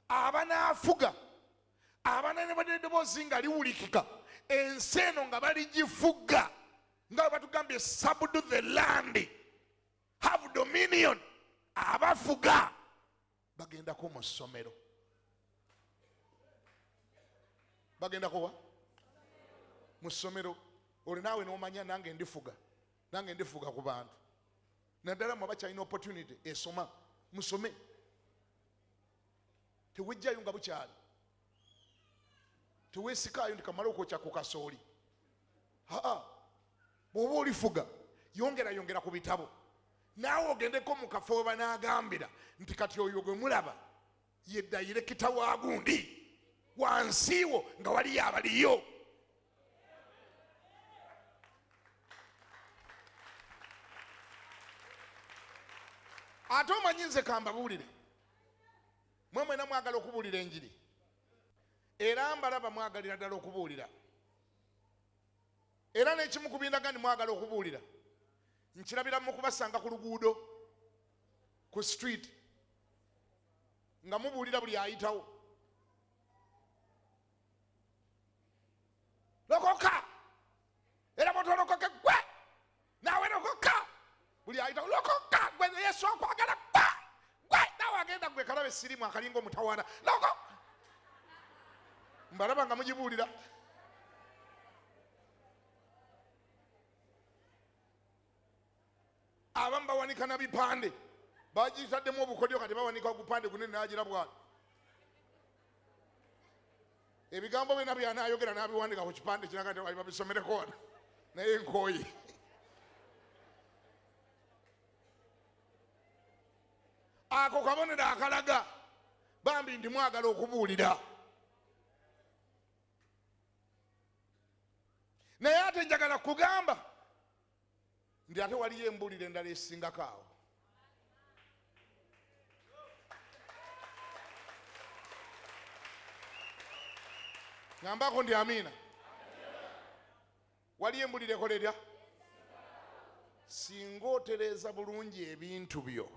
Abanaafuga abanene badedeboozi nga liwulikika ensi eno nga baligifuga nga batugambye subdue the land, have dominion. Abafuga bagendako mu ssomero. Bagendako wa mu ssomero. Oli naawe n'omanya nange ndifuga ku bantu. Naddala mwe bakyalina opportunity esoma musome. Tewejjayo nga bukyali. Teweesikaayo ndi kamala okwokya ku kasooli. Bw'oba olifuga yongera ku bitabo. Naawe ogendeko mu kafo banaagambira nti kati oyo gwe mulaba ye dayirekita wa gundi wansiiwo nga waliyo abaliyo. Ate omanyi nze kambabuulire mwe mwena mwagala okubuulira enjiri era mbalaba mwagalira ddala okubuulira era n'ekimu ku bindagandi mwagala okubuulira nkirabira mu kubasanga ku luguudo ku street nga mubuulira buli ayitawo. Lokoka era bw'otolokoke gwe naawe lokoka buli ayitawo lokoka gwe Yesu akwagala gwe naawe agenda gwe kalaba essirimu akalinga omutawaana loko mbalaba nga mugibuulira. Abamu bawanika na bipande bagitaddemu obukodyo kati bawanika ogupande gunene nagira bwati. Ebigambo byonna byanaayogera n'abiwandika ku kipande kiraga nti babisomereko wano naye nkooye. Ako kabonero akalaga bambi ndi mwagala okubuulira. Naye ate njagala kugamba ndi ate waliyo embuulire endala esingako awo. Ngambako ndi amiina. Waliyo embuulire ekolerya singa otereeza bulungi ebintu byo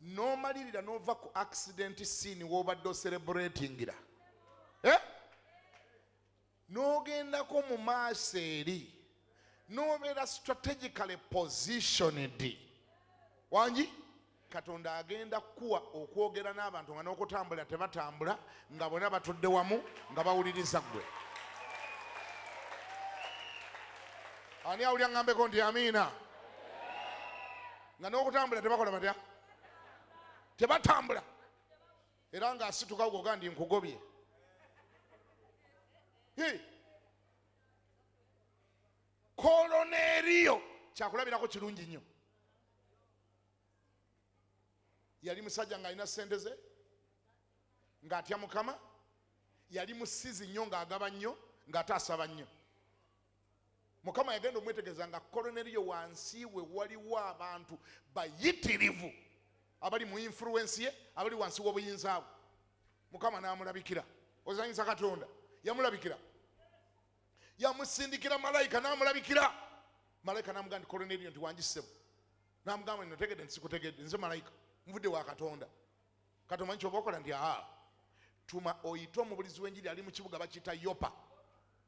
n'omalirira n'ova ku accident scene w'obadde ocelebratingira n'ogendako mu maaso eri n'obeera strategically positioned wangi Katonda agenda kuwa okwogera n'abantu nga n'okutambula tebatambula nga bonna batudde wamu nga bawuliriza ggwe. Ani awulira ngambeko nti amiina? nga n'okutambula tebakola batya, tebatambula, era ng'asituka goga ndi nkugobye. Koloneriyo kyakulabirako kirungi nnyo. Yali musajja ng'alina ssente ze, ng'atya Mukama, yali musizi nnyo ng'agaba nnyo, ng'ate asaba nnyo. Mukama yagenda omwetegereza nga Koloneriyo wansi we waliwo abantu bayitirivu abali mu influence ye, abali wansi w'obuyinza bwe. Mukama n'amulabikira. Ozanyisa Katonda, yamulabikira, yamusindikira malayika n'amulabikira. Malayika n'amugamba nti Koloneriyo nti wangisebo. N'amugamba nti notegedde nti sikutegedde, nze malayika nvudde wa Katonda. Kati omanyi ky'oba okola nti tuma oyite omubulizi w'enjiri ali mu kibuga bakiyita Yopa,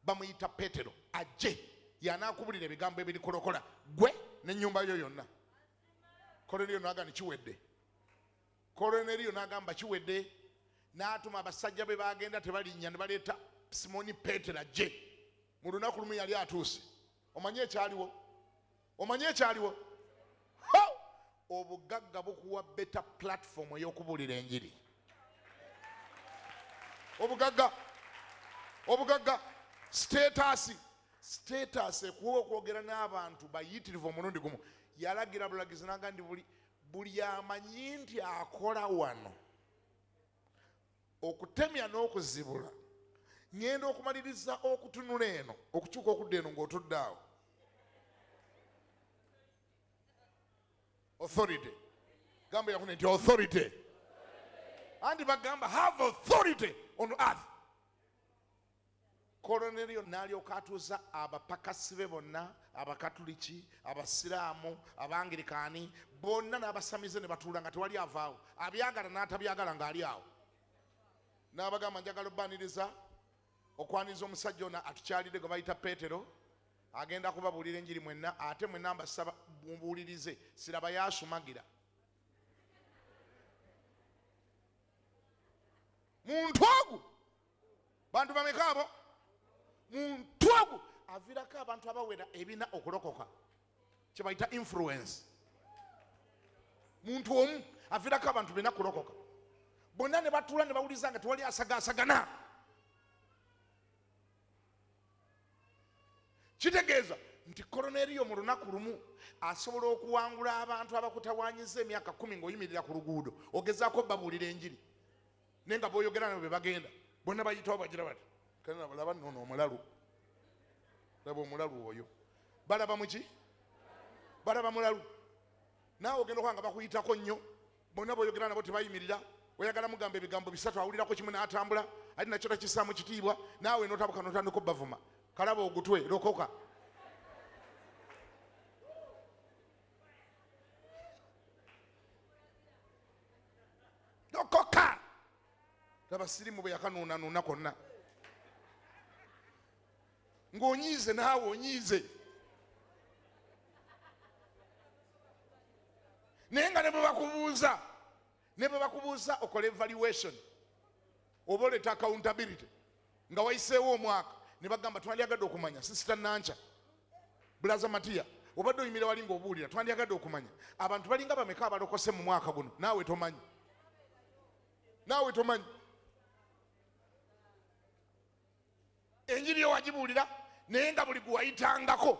bamuyita Petero, ajje y'anaakubulira ebigambo ebirikolokola gwe n'ennyumba yo yonna. Koloneriyo n'agamba kiwedde. Koloneriyo n'agamba kiwedde, n'atuma abasajja be bagenda tebalinnya ne baleeta Simoni Petero ajje. Mu lunaku lumu yali atuuse. Omanyi ekyaliwo? Omanyi ekyaliwo? Obugagga bukuwa beta platform ey'okubuulira enjiri. Obugagga status ekuwa okwogera n'abantu bayitirivu omulundi gumu. Yalagira bulagizi n'agamba nti buli amanyi nti akola wano okutemya n'okuzibula, ngenda okumaliriza okutunula eno, okukyuka okudda eno ng'otudde awo. Authority. Gamba yakune nti authority. Andi bagamba have authority on earth. Koloneriyo n'alyoka atuuza abapakasi be bonna, abakatuliki, abasiraamu, abangirikaani, bonna n'abasamize ne batuula nga tewali avaawo. Abyagala n'atabyagala ng'ali awo. N'abagamba njagala obbaniriza okwaniriza omusajja ono atukyalidde gwe bayita Petero, agenda kubabuulira enjiri mwenna, ate mwenna mbasaba mubuulirize, siraba yasumagira. Muntu ogu bantu bameka abo? Muntu ogu aviirako abantu abawera ebina okulokoka, kye bayita influence. Muntu omu aviirako abantu bina kulokoka, bonna ne batuula ne bawuliriza nga tewali asagaasagana. Kitegeeza nti Koloneriyo mu lunaku lumu asobola okuwangula abantu abakutawanyiza emyaka 10 ng'oyimirira ku luguudo ogezaako babuulira enjiri, naye nga bw'oyogera nabo be bagenda bonna bayitawo bagira bati kana balaba nno omulalu, laba omulalu oyo, balaba muki, balaba mulalu. Naawe ogenda okwanga bakuyitako nnyo, bonna bw'oyogera nabo tebayimirira, oyagala mugamba ebigambo bisatu awulirako kimu n'atambula, ati nakyo takissaamu kitiibwa, naawe n'otabuka n'otandika obbavuma. Kalaba ogutwe, lokoka. Lokoka. Abasirimu bwe yakanuunanuuna konna. Ng'onyiize naawe onyiize. Naye nga ne bwe bakubuuza okola evaluation, oba oleeta accountability, nga wayiseewo omwaka, ne bagamba twandyagadde okumanya sisita Nanca, Bulaza Matiya, obadde oyimira wali ng'obuulira, twandyagadde okumanya abantu balinga bameka abalokose mu mwaka guno, naawe tomanyi. Naawe tomanyi. Enjiri yo wagibuulira, naye nga buli gwayitangako,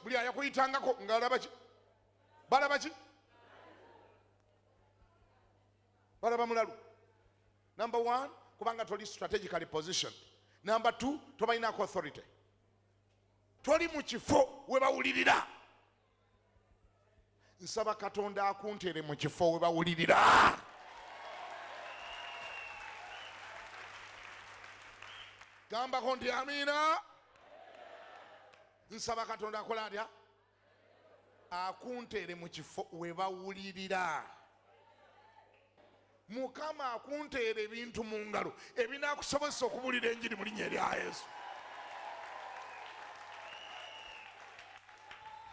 buli ayakuyitangako ng'alaba ki? Balaba ki? Balaba mulalu. Number 1, kubanga toli strategically positioned. Number 2, tobalinako authority. Toli mu kifo we bawulirira. Nsaba Katonda akuntere mu kifo we bawulirira. Gambako nti amiina. Nsaba Katonda akola atya? Akuntere mu kifo we bawulirira. Mukama akunteera ebintu mu ngalo ebinaakusobozesa okubuulira enjiri mu linnya erya Yesu.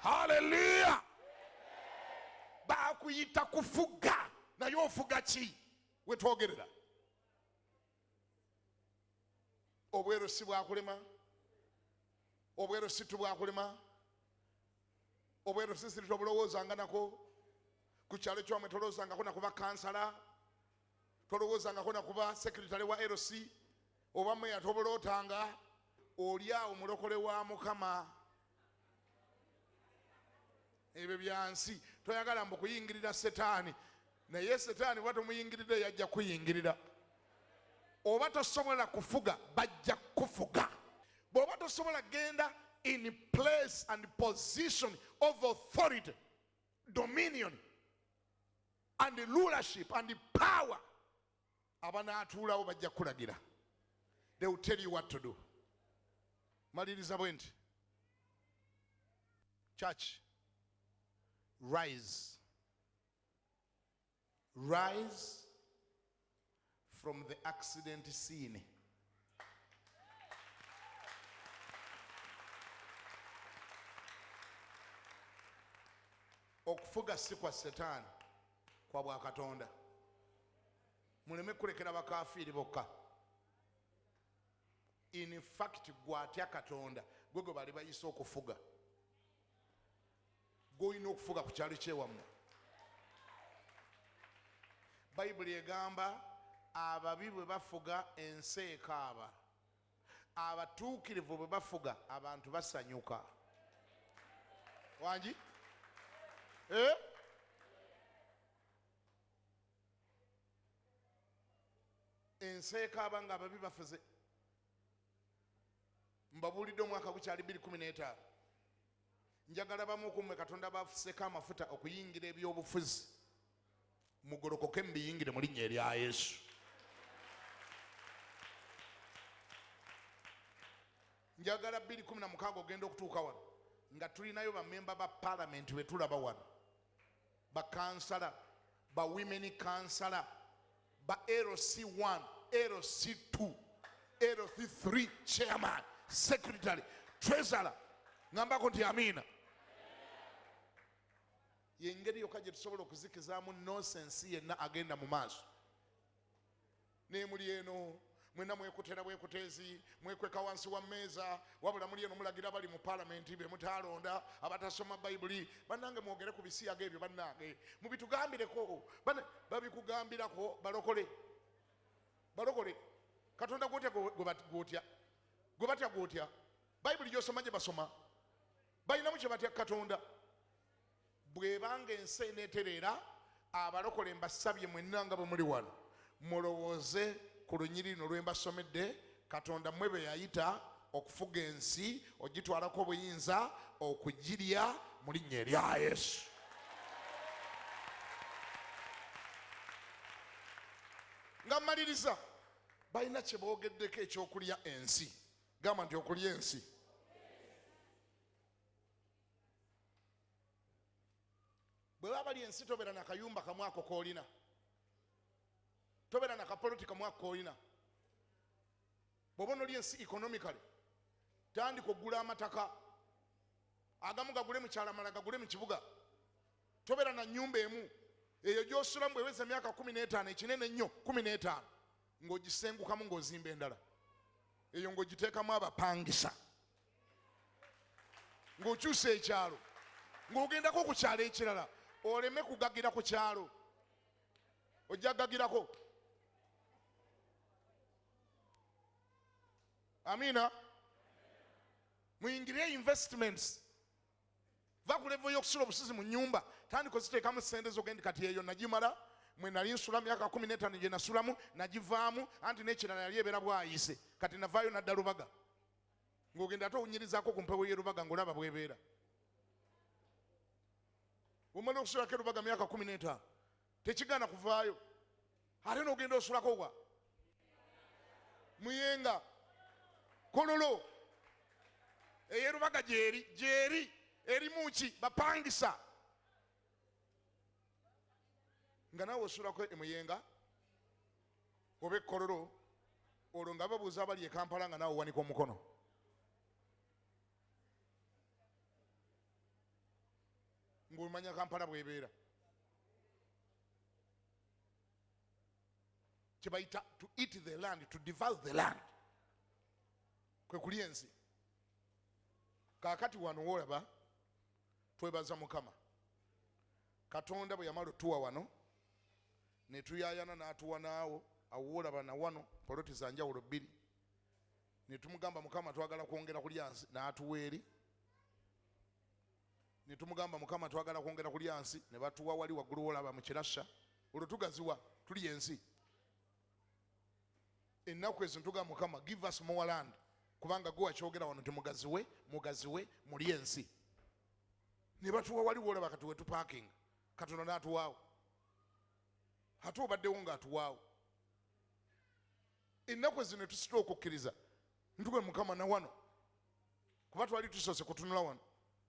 Haleluya. Baakuyita kufuga, naye ofuga ki we twogerera? Obwero si bwakulema, obwero si tubwakulema, obwero si siri tobulowooza nga nako, ku kyalo kyomwe tolowoozangako nakuba kansala, tolowoozangako nakuba secretary wa LC oba meya tobolootanga, oli awo mulokole wa Mukama. Ebyo byansi toyagala mbu kuyingirira setaani, naye setaani bwa tomuyingirira yajja kuyingirira. Oba tosobola kufuga bajja kufuga. Bw'oba tosobola genda in place and position of authority, dominion and rulership and power, abanaatuulawo bajja kulagira. They will tell you what to do. Maliriza bwe nti, church, rise. Rise from the accident scene. Okufuga si kwa setaani, kwa bwa Katonda. Muleme kulekera bakafiiri bokka. In fact, gwatya Katonda gwe bali bayise okufuga. Gwolina okufuga ku kyalo kyewammwe. Bayibuli egamba ababi bwe bafuga ensi ekaaba, abatuukirivu bwe bafuga abantu basanyuka. Wangi? Ensi ekaaba nga ababi bafuze. Mbabuulidde omwaka gukyali 2015. Njagala bamu okummwe Katonda bafuseko amafuta okuyingira ebyobufuzi. Mugolokoke mbiyingire mu linnya erya Yesu. Njagala 2016 ogenda okutuuka wano nga tulinayo bammemba ba parliament be tulaba wano, ba kansala, ba women kansala, ba LC1, LC2, LC3 chairman, secretary, treasurer. Ngambako nti amina. Yengeri yokka gye tusobola okuzikizaamu nonsense yenna agenda mu maaso. Ne muli eno mwena mwekutera bwekuteezi, mwekweka wansi wa mmeeza, wabula muli eno mulagira bali mu parliament be mutalonda, abatasoma Bayibuli. Bannange mwogere ku bisiyaga ebyo bannange. Mubitugambireko. Babikugambirako balokole. Balokole. Katonda gwotya. Gwe batya gwotya. Bayibuli gyosoma gye basoma. Balinamu kye batya Katonda. Bwebanga ensi eneeterera, abalokole mbasabye mwenna nga bwe muli wano, mulowooze ku lunyiriri lwe mbasomedde. Katonda mmwe be yayita okufuga ensi, ogitwalako obuyinza, okugirya mu linnya erya Yesu. Nga mmaliriza, balina kye boogeddeko ekyokulya ensi. Gamba nti okulya ensi. Bwe bali ensi tobeera na kayumba kamu ako koolina. Tobeera na kapoloti kamu ako koolina. Bw'oba oli ensi economically, tandika okugula amataka. Agamu gagule mu kyalo, amalala gagule mu kibuga. Tobeera na nnyumba emu. Eyo gy'osulamu bweweza emyaka 15, ekinene nnyo 15, ng'ogisengukamu ng'ozimba endala. Eyo ng'ogiteekamu abapangisa. Ng'okyusa ekyalo. Ng'ogendako ku kyalo ekirala. Oleme kugagira ku kyalo. Ojja gagirako. Amina. Muyingire investments. Va ku level y'okusula obusuzi mu nnyumba. Tandika oziteekamu ssente z'ogenda kati eyo nagimala. Mwe nali nsula myaka 15 gye nasulamu, nagivaamu, anti n'ekirala yali ebeera bwayise. Kati navaayo nadda Lubaga. Ng'ogenda ate owunyirizaako ku mpewo y'e Lubaga ng'olaba bw'ebeera. Omala okusulako Lubaga myaka 15, tekigaana kuvaayo. Ate n'ogenda osulako wa? Muyenga. Kololo. Ey'e Lubaga gyeri. Erimu ki? Bapangisa. Nga naawe osulako e Muyenga, oba e Kololo, olwo nga babuuza abali e Kampala nga naawe wanika omukono. Ng'omanya Kampala bw'ebeera. Kye bayita to eat the land, to devour the land. Kwe kulya ensi. Kaakati wano woolaba, twebaza Mukama. Katonda bwe yamala otuwa wano ne tuyayana n'atuwa naawo awolaba na wano poloti za njawulo bbiri ne tumugamba Mukama twagala kwongera kulya nsi n'atuwa eri ne tumugamba Mukama twagala kwongera kulya nsi ne batuwa wali waggulu wolaba mu kirasha olwo tugaziwa tuli ensi ennaku ezo ntugamba Mukama give us more land kubanga gwe wakyogera wano mugaziwe muli ensi ne batuwa wali wolaba kati we tupakinga Katonda n'atuwaawo ate obaddewo ng'atuwaawo ennaku ezo ne tusitula okukkiriza ntuge Mukama na wano kuba twali tusoose kutunula wano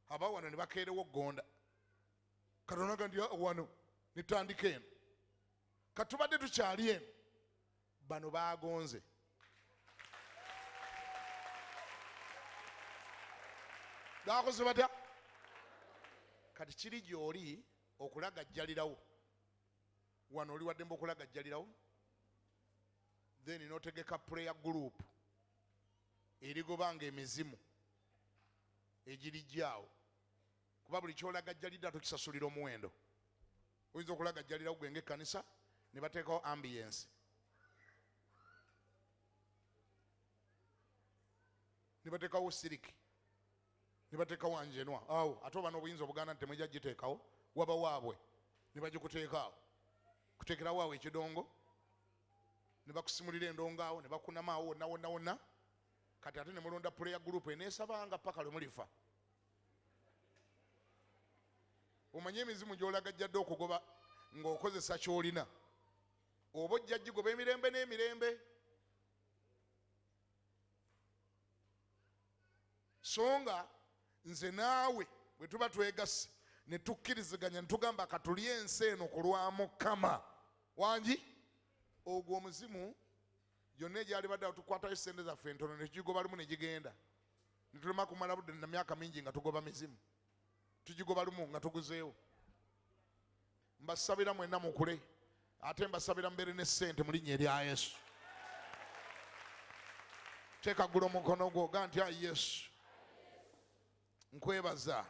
aba wano ne bakeerewo Ggonda Katonda gandi wano nitandika eno kati tubadde tukyali eno bano baagonze baakoze batya kati kiri gy'oli okulagajjalirawo wano oli waddemba okulagajjalirawo then n'otegeka prayer group erigobanga emizimu egirijjaawo kuba buli kyolagajjalidde tokisasulira omuwendo oyinza okulagajjalirawo gwe ng'ekkanisa ne bateekawo ambience ne bateekawo siriki ne bateekawo anjenwa awo ate oba n'obuyinza obuganda nti temwejja giteekawo waba waabwe ne bagikuteekaawo kuteekerawo awo ekidongo ne bakusimulira endongo awo ne bakunama awo wonna kati ate ne mulonda prayer group eneesabanga paka lwe mulifa omanye emizimu gy'olagajjadde okugoba ng'okozesa ky'olina oba ojja gigoba emirembe n'emirembe so nga nze naawe bwe tuba twegasse ne tukkiriziganya ne tugamba katulye ensi eno ku lwa Mukama wangi ogwo omuzimu yonna egyali badde awo tukwatayo sente zaffe entono ne tugigoba lumu ne gigenda ne tulema kumala budde na myaka mingi nga tugoba mizimu tugigoba lumu nga tuguzeewo mbasabira mwenna mukule ate mbasabira mbeere ne ssente mu linnya erya Yesu teeka gula omukono gwo ga nti ayi Yesu nkwebaza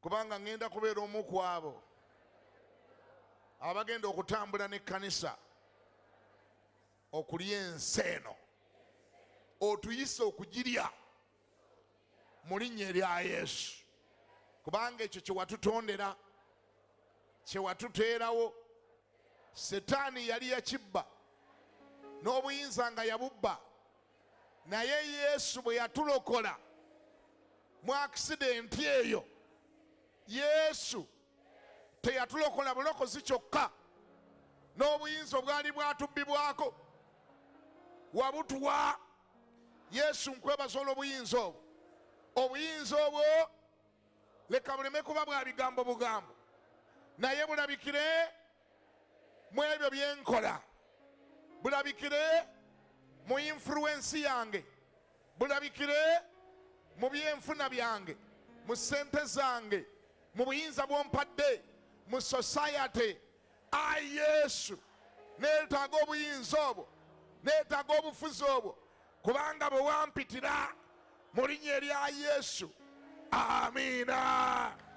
kubanga ngenda kubeera omu ku abo abagenda okutambula n'ekkanisa okulya ensi eno otuyise okugirya mu linnya erya Yesu kubanga ekyo kye watutondera kye watuteerawo Setaani yali yakibba n'obuyinza nga yabubba naye Yesu bwe yatulokola mu akisidenti eyo Yesu teyatulokola bulokozi kyokka n'obuyinza obwali bwatubbibwako wabutuwa Yesu nkwebaza olw'obuyinza obwo obuyinza obwo leka buleme kuba bwa bigambo bugambo naye bulabikire mu ebyo byenkola bulabikire mu influensi yange bulabikire mu byenfuna byange mu ssente zange mu buyinza bw'ompadde mu society ayi Yesu neetaaga obuyinza obwo neetaaga obufuzi obwo kubanga bwe wampitira mu linnya erya Yesu amiina.